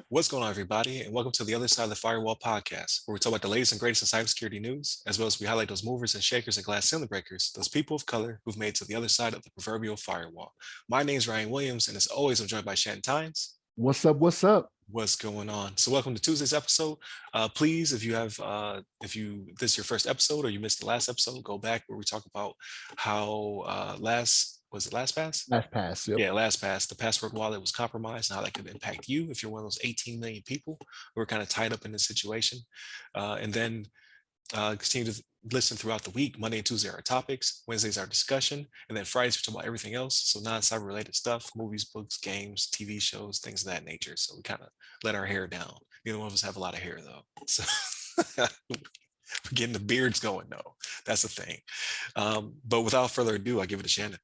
What's going on, everybody, and welcome to the Other Side of the Firewall podcast, where we talk about the latest and greatest in cybersecurity news, as well as we highlight those movers and shakers and glass ceiling breakers, those people of color who've made it to the other side of the proverbial firewall. My name is Ryan Williams, and as always, I'm joined by Shannon Tynes. What's up? What's up? What's going on? So, welcome to Tuesday's episode. Please, if this is your first episode or you missed the last episode, go back where we talk about how LastPass? LastPass. Yep. Yeah, LastPass, the password wallet was compromised and how that could impact you if you're one of those 18 million people who are kind of tied up in this situation. And then continue to listen throughout the week. Monday and Tuesday are our topics. Wednesdays our discussion. And then Fridays we talk about everything else. So non-cyber related stuff, movies, books, games, TV shows, things of that nature. So we kind of let our hair down. Neither one of us have a lot of hair though. So we're getting the beards going though. That's the thing. But without further ado, I give it to Shannon.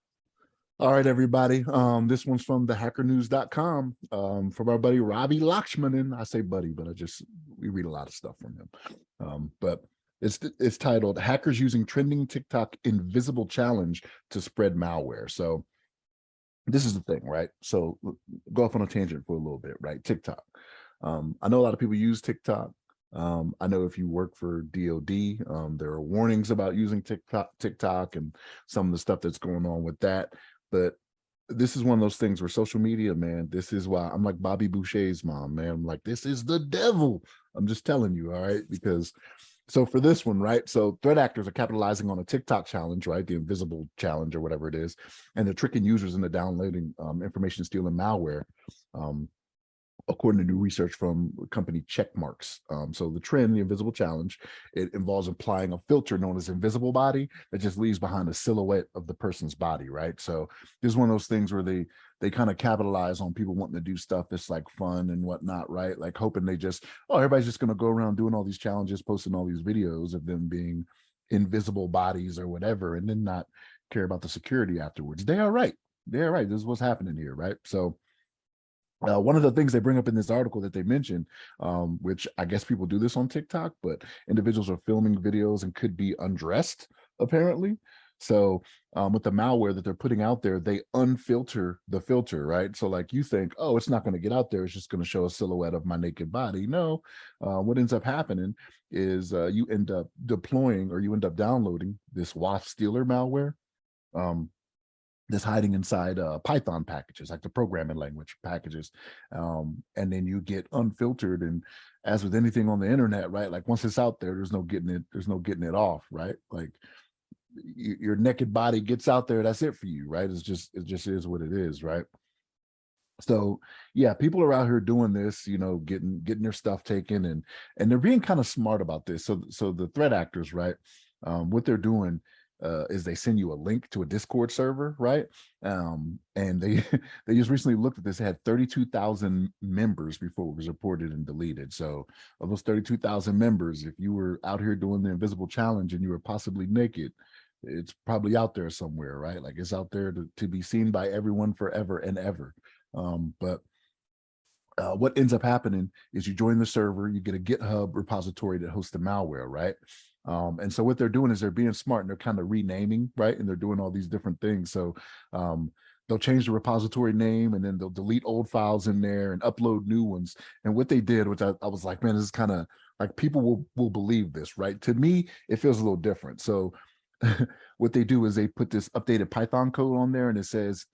All right, everybody. This one's from thehackernews.com from our buddy Ravi Lakshmanan. I say buddy, but we read a lot of stuff from him. But it's titled "Hackers Using Trending TikTok Invisible Challenge to Spread Malware." So this is the thing, right? So go off on a tangent for a little bit, right? TikTok. I know a lot of people use TikTok. I know if you work for DoD, there are warnings about using TikTok and some of the stuff that's going on with that. But this is one of those things where social media, man, this is why I'm like Bobby Boucher's mom, man. I'm like, this is the devil. I'm just telling you, all right? Because so for this one, right? So threat actors are capitalizing on a TikTok challenge, right? The invisible challenge or whatever it is. And they're tricking users into downloading information stealing malware. According to new research from company Checkmarks. So the trend, the invisible challenge, it involves applying a filter known as invisible body that just leaves behind a silhouette of the person's body, right? So this is one of those things where they kind of capitalize on people wanting to do stuff that's like fun and whatnot, right? Like hoping everybody's just going to go around doing all these challenges, posting all these videos of them being invisible bodies or whatever, and then not care about the security afterwards. They are right. They're right. This is what's happening here, right? So one of the things they bring up in this article that they mentioned, which I guess people do this on TikTok, but individuals are filming videos and could be undressed, apparently. So with the malware that they're putting out there, they unfilter the filter, right? So like you think, oh, it's not going to get out there. It's just going to show a silhouette of my naked body. No, what ends up happening is you end up deploying or you end up downloading this WAF stealer malware. That's hiding inside Python packages, like the programming language packages. And then you get unfiltered. And as with anything on the internet, right? Like once it's out there, there's no getting it off, right? Like your naked body gets out there, that's it for you, right? It just is what it is, right? So yeah, people are out here doing this, getting their stuff taken and they're being kind of smart about this. So the threat actors, right? What they're doing is they send you a link to a Discord server, right? And they they just recently looked at this. It had 32,000 members before it was reported and deleted. So of those 32,000 members, if you were out here doing the invisible challenge and you were possibly naked, it's probably out there somewhere, right? Like it's out there to be seen by everyone forever and ever. But what ends up happening is you join the server, you get a GitHub repository that hosts the malware, right? And so what they're doing is they're being smart and they're kind of renaming, right? And they're doing all these different things. So they'll change the repository name and then they'll delete old files in there and upload new ones. And what they did, which I was like, man, this is kind of like people will believe this, right? To me, it feels a little different. So what they do is they put this updated Python code on there and it says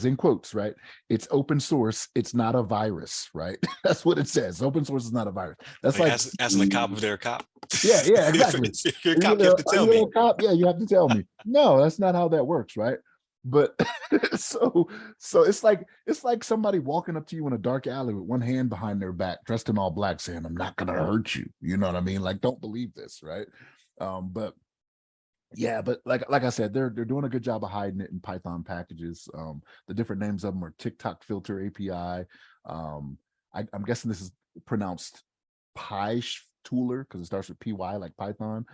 in quotes, right? It's open source. It's not a virus, right? That's what it says. Open source is not a virus. That's like asking a cop if they're a cop. Yeah, exactly. If you're a cop, you have to tell me. Cop? Yeah, you have to tell me. No, that's not how that works, right? But so it's like somebody walking up to you in a dark alley with one hand behind their back, dressed in all black, saying, "I'm not gonna hurt you." You know what I mean? Like, don't believe this, right? But yeah, but like I said, they're doing a good job of hiding it in Python packages. The different names of them are TikTok Filter API. I'm guessing this is pronounced PyTooler because it starts with PY like Python.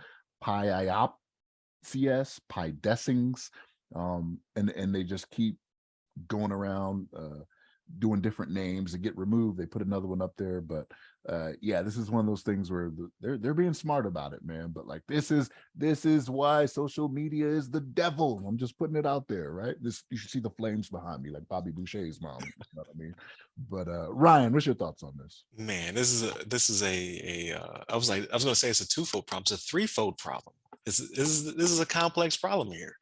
PyIOP CS, PyDessings, and they just keep going around doing different names and get removed. They put another one up there, but yeah, this is one of those things where they're being smart about it, man. But like this is why social media is the devil. I'm just putting it out there, right? This you should see the flames behind me, like Bobby Boucher's mom. You know what I mean? But Ryan, what's your thoughts on this? Man, I was like, I was gonna say it's a twofold problem. It's a threefold problem. This is a complex problem here.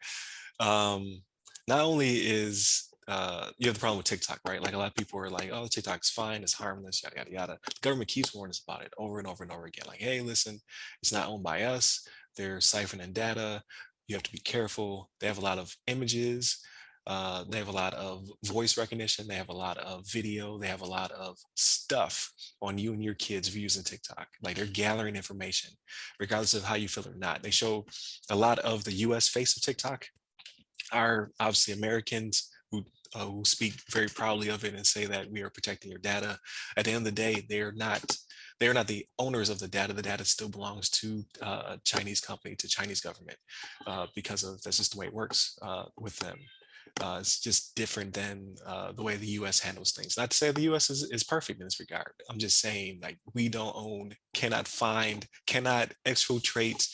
Um, Not only is you have the problem with TikTok, right? Like a lot of people are like, oh, TikTok's fine, it's harmless, yada yada yada. The government keeps warning us about it over and over and over again. Like, hey, listen, it's not owned by us. They're siphoning data. You have to be careful. They have a lot of images. They have a lot of voice recognition. They have a lot of video. They have a lot of stuff on you and your kids views in TikTok. Like they're gathering information, regardless of how you feel or not. They show a lot of the US face of TikTok are obviously Americans who speak very proudly of it and say that we are protecting your data. At the end of the day, they are not the owners of the data. The data still belongs to a Chinese company, to Chinese government, because of that's just the way it works with them. It's just different than the way the U.S. handles things. Not to say the U.S. is perfect in this regard. I'm just saying, like, we don't own, cannot find, cannot exfiltrate,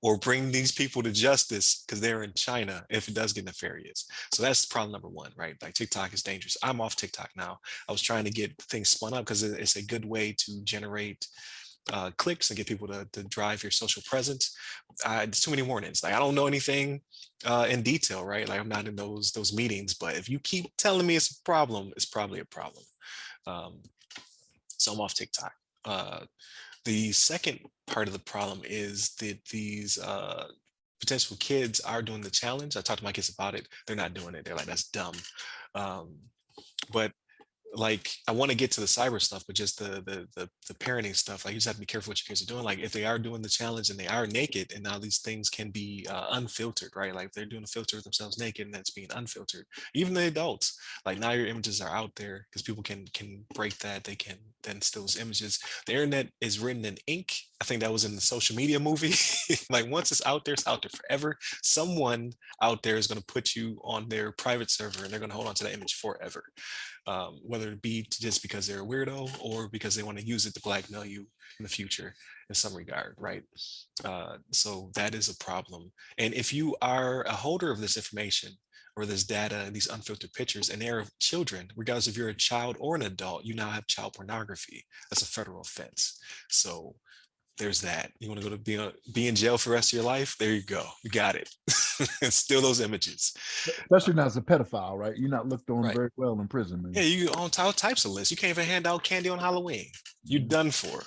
or bring these people to justice because they're in China if it does get nefarious. So that's problem number one, right? Like TikTok is dangerous. I'm off TikTok now. I was trying to get things spun up because it's a good way to generate clicks and get people to drive your social presence. It's too many warnings. Like I don't know anything in detail, right? Like I'm not in those meetings. But if you keep telling me it's a problem, it's probably a problem. Um, so I'm off TikTok. The second part of the problem is that these potential kids are doing the challenge. I talked to my kids about it. They're not doing it. They're like, that's dumb. Um, but like I want to get to the cyber stuff, but just the parenting stuff, like you just have to be careful what your kids are doing. Like if they are doing the challenge and they are naked, and now these things can be unfiltered, right? Like if they're doing a filter of themselves naked and that's being unfiltered. Even the adults, like now your images are out there because people can break that. They can then steal those images. The internet is written in ink. I think that was in the social media movie. Like once it's out there forever. Someone out there is going to put you on their private server and they're going to hold on to that image forever, whether it be just because they're a weirdo or because they want to use it to blackmail you in the future in some regard, right? So that is a problem. And if you are a holder of this information or this data, these unfiltered pictures, and they're children, regardless if you're a child or an adult, you now have child pornography. That's a federal offense. So there's that. You want to go to be in jail for the rest of your life? There you go. You got it. Steal those images. Especially now as a pedophile, right? You're not looked on Right. very well in prison, Yeah, man. you on all types of lists. You can't even hand out candy on Halloween. You're Mhm. done for.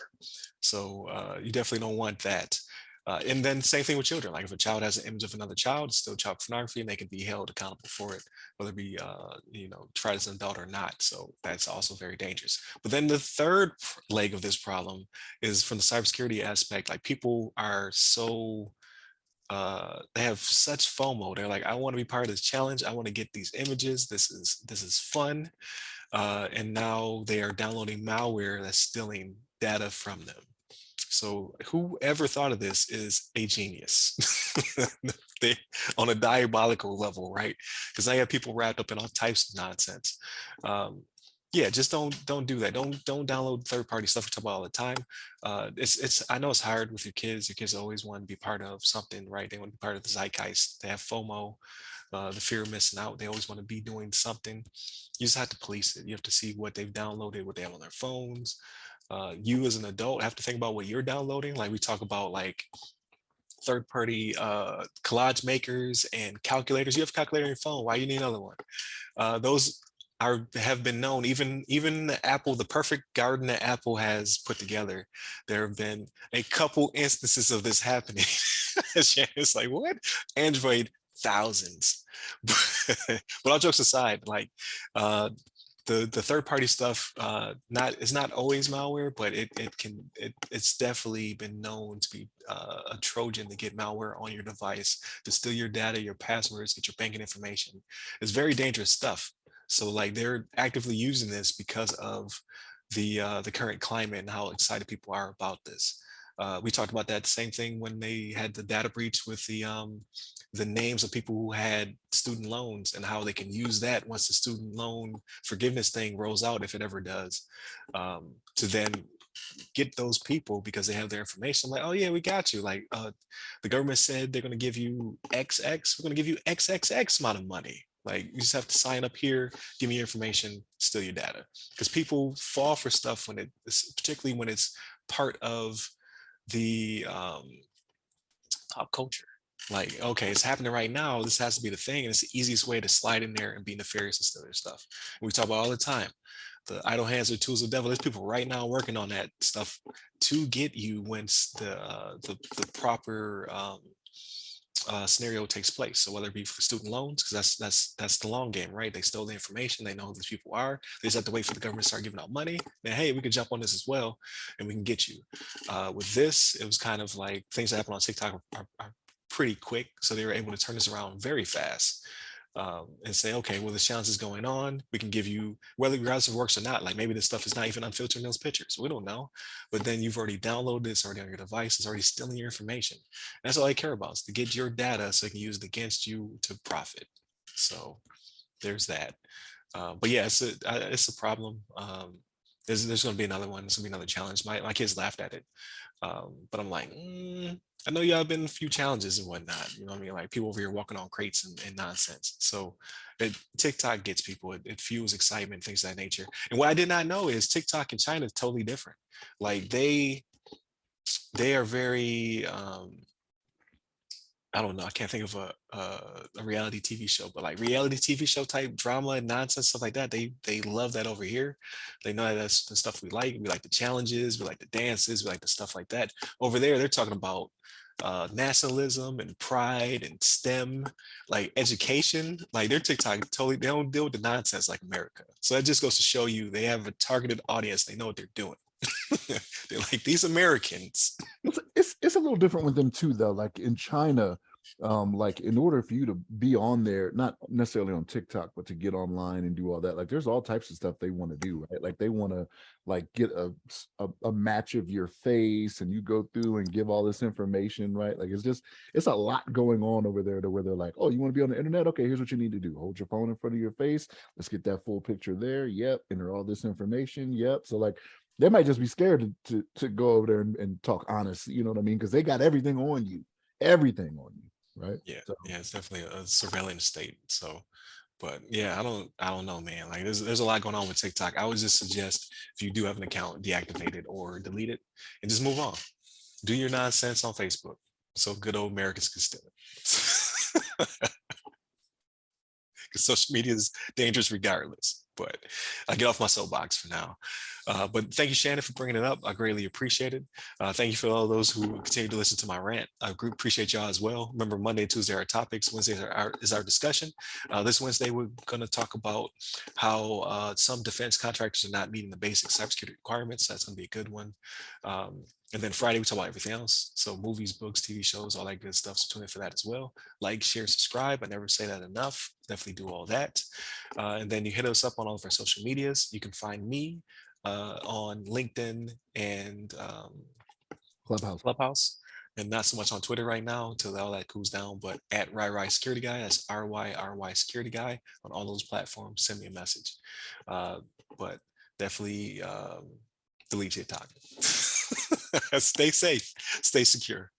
So you definitely don't want that. And then same thing with children. Like if a child has an image of another child, it's still child pornography, and they can be held accountable for it, whether it be tried as an adult or not. So that's also very dangerous. But then the third leg of this problem is from the cybersecurity aspect. Like people are so they have such FOMO. They're like, I want to be part of this challenge. I want to get these images. This is fun. And now they are downloading malware that's stealing data from them. So whoever thought of this is a genius. They, on a diabolical level, right? Because I have people wrapped up in all types of nonsense. Um, yeah, just don't do that. Don't download third-party stuff. We talk about all the time. It's I know it's hard with your kids. Your kids always want to be part of something, right? They want to be part of the zeitgeist. They have FOMO, the fear of missing out. They always want to be doing something. You just have to police it. You have to see what they've downloaded, what they have on their phones. You as an adult have to think about what you're downloading. Like we talk about like third party collage makers and calculators. You have a calculator on your phone. Why you need another one? Those have been known. Even the Apple, the perfect garden that Apple has put together, there have been a couple instances of this happening. It's like what? Android thousands. But all jokes aside, like the third party stuff it's not always malware, but it's definitely been known to be a Trojan to get malware on your device, to steal your data, your passwords, get your banking information. It's very dangerous stuff. So like they're actively using this because of the current climate and how excited people are about this. We talked about that same thing when they had the data breach with the names of people who had student loans and how they can use that once the student loan forgiveness thing rolls out, if it ever does, to then get those people because they have their information. Like, oh yeah, we got you. Like, the government said they're going to give you XX. We're going to give you XXX amount of money. Like, you just have to sign up here, give me your information, steal your data. Because people fall for stuff when it's particularly when it's part of the pop culture. Like, okay, it's happening right now. This has to be the thing, and it's the easiest way to slide in there and be nefarious and steal their stuff. And we talk about all the time. The idle hands are tools of the devil. There's people right now working on that stuff to get you once the proper scenario takes place. So whether it be for student loans, because that's the long game, right? They stole the information. They know who these people are. They just have to wait for the government to start giving out money. Then hey, we could jump on this as well, and we can get you. With this, it was kind of like things that happen on TikTok are pretty quick, so they were able to turn this around very fast. And say, okay, well, this challenge is going on. We can give you, whether regardless if it works or not, like maybe this stuff is not even unfiltered in those pictures. We don't know. But then you've already downloaded it, it's already on your device, it's already stealing your information. And that's all I care about, is to get your data so they can use it against you to profit. So there's that. But yeah, it's a problem. There's going to be another one. There's going to be another challenge. My kids laughed at it. But I'm like, I know y'all been a few challenges and whatnot. You know what I mean? Like people over here walking on crates and nonsense. So TikTok gets people. It fuels excitement, things of that nature. And what I did not know is TikTok in China is totally different. Like they are very I don't know. I can't think of a reality TV show, but like reality TV show type drama and nonsense stuff like that. They love that over here. They know that's the stuff we like. We like the challenges. We like the dances. We like the stuff like that. Over there, they're talking about nationalism and pride and STEM, like education. Like their TikTok totally, they don't deal with the nonsense like America. So that just goes to show you they have a targeted audience. They know what they're doing. They're like, these Americans. It's a little different with them too, though. Like in China, like in order for you to be on there, not necessarily on TikTok, but to get online and do all that, like there's all types of stuff they want to do, right? Like they want to like get a match of your face, and you go through and give all this information, right? Like it's a lot going on over there to where they're like, oh, you want to be on the internet? Okay, here's what you need to do. Hold your phone in front of your face. Let's get that full picture there. Yep. Enter all this information. Yep. So like they might just be scared to go over there and talk honest, you know what I mean? Because they got everything on you, right? Yeah, So yeah, it's definitely a surveillance state. So, but yeah, I don't know, man. Like there's a lot going on with TikTok. I would just suggest if you do have an account, deactivate it or delete it and just move on. Do your nonsense on Facebook, so good old Americans can steal it. Because social media is dangerous regardless. But I'll get off my soapbox for now. But thank you, Shannon, for bringing it up. I greatly appreciate it. Thank you for all those who continue to listen to my rant. I appreciate y'all as well. Remember, Monday and Tuesday are our topics. Wednesdays is our discussion. This Wednesday, we're going to talk about how some defense contractors are not meeting the basic cybersecurity requirements. That's going to be a good one. And then Friday, we talk about everything else. So movies, books, TV shows, all that good stuff. So tune in for that as well. Like, share, subscribe. I never say that enough. Definitely do all that. And then you hit us up on all of our social medias. You can find me on LinkedIn and Clubhouse, and not so much on Twitter right now until all that cools down, but at RyRy Security Guy, that's RYRY Security Guy on all those platforms. Send me a message. But definitely delete TikTok. Stay safe, stay secure.